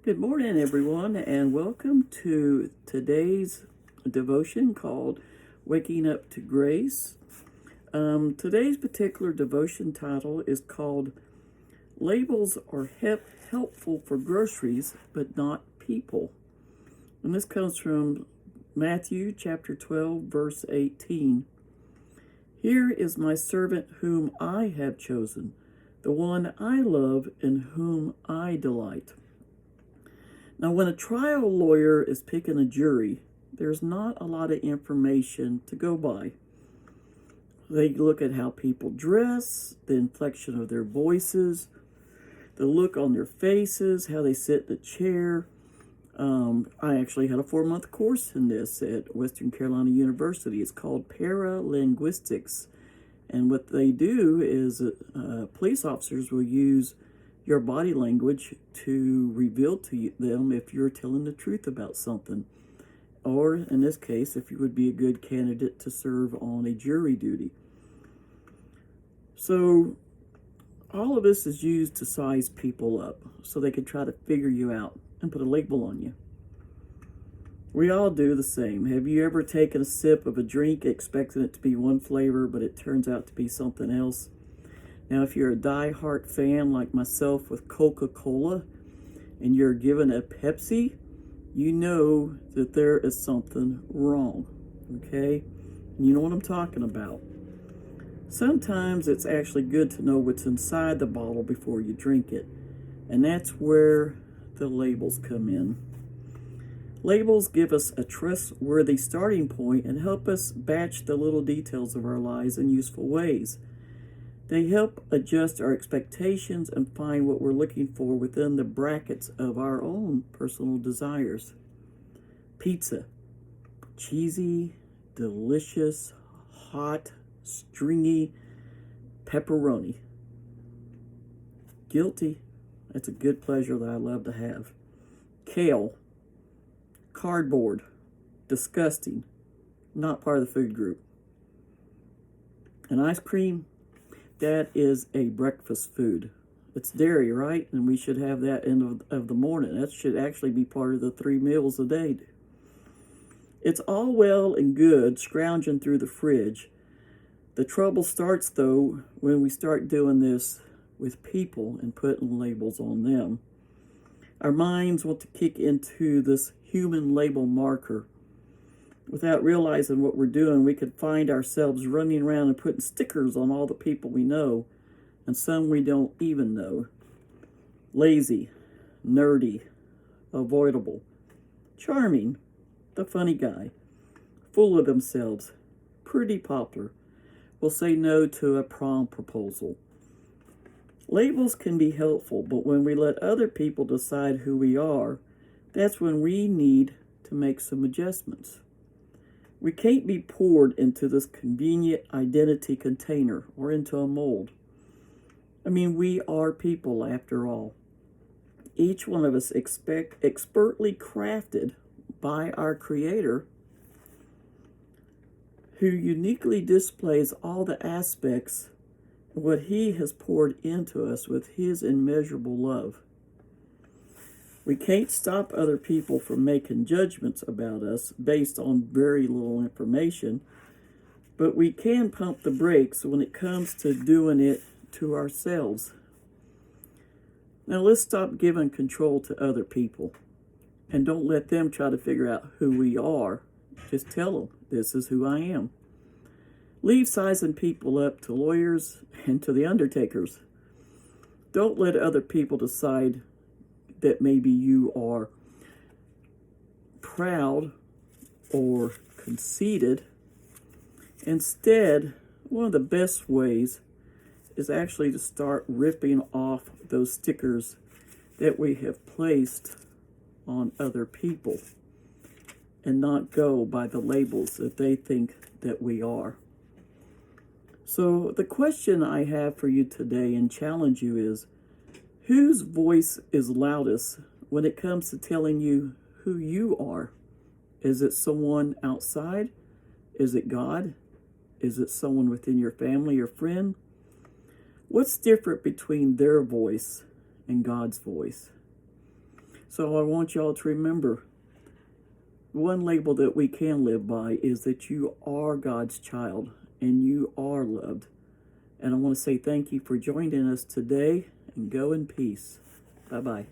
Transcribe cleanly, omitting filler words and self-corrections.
Good morning, everyone, and welcome to today's devotion called Waking Up to Grace. Today's particular devotion title is called Labels Are Helpful for Groceries, but Not People. And this comes from Matthew chapter 12, verse 18. Here is my servant whom I have chosen, the one I love in whom I delight. Now, when a trial lawyer is picking a jury, there's not a lot of information to go by. They look at how people dress, the inflection of their voices, the look on their faces, how they sit in the chair. I actually had a 4-month course in this at Western Carolina University. It's called Paralinguistics. And what they do is police officers will use your body language to reveal to them if you're telling the truth about something. Or, in this case, if you would be a good candidate to serve on a jury duty. So, all of this is used to size people up so they can try to figure you out and put a label on you. We all do the same. Have you ever taken a sip of a drink expecting it to be one flavor, but it turns out to be something else? Now, if you're a die-hard fan like myself with Coca-Cola and you're given a Pepsi, you know that there is something wrong, okay? And you know what I'm talking about. Sometimes it's actually good to know what's inside the bottle before you drink it, and that's where the labels come in. Labels give us a trustworthy starting point and help us batch the little details of our lives in useful ways. They help adjust our expectations and find what we're looking for within the brackets of our own personal desires. Pizza. Cheesy, delicious, hot, stringy, pepperoni. Guilty. That's a good pleasure that I love to have. Kale. Cardboard. Disgusting. Not part of the food group. And ice cream. That is a breakfast food. It's dairy, right? And we should have that end of the morning. That should actually be part of the 3 meals a day. It's all well and good scrounging through the fridge. The trouble starts, though, when we start doing this with people and putting labels on them. Our minds want to kick into this human label marker. Without realizing what we're doing, we could find ourselves running around and putting stickers on all the people we know, and some we don't even know. Lazy, nerdy, avoidable, charming, the funny guy, full of themselves, pretty popular, will say no to a prom proposal. Labels can be helpful, but when we let other people decide who we are, that's when we need to make some adjustments. We can't be poured into this convenient identity container or into a mold. I mean, we are people after all. Each one of us expertly crafted by our Creator, who uniquely displays all the aspects of what He has poured into us with His immeasurable love. We can't stop other people from making judgments about us based on very little information, but we can pump the brakes when it comes to doing it to ourselves. Now let's stop giving control to other people and don't let them try to figure out who we are. Just tell them, this is who I am. Leave sizing people up to lawyers and to the undertakers. Don't let other people decide that maybe you are proud or conceited. Instead, one of the best ways is actually to start ripping off those stickers that we have placed on other people and not go by the labels that they think that we are. So the question I have for you today and challenge you is, whose voice is loudest when it comes to telling you who you are? Is it someone outside? Is it God? Is it someone within your family or friend? What's different between their voice and God's voice? So I want y'all to remember, one label that we can live by is that you are God's child and you are loved. And I want to say thank you for joining us today, and go in peace. Bye-bye.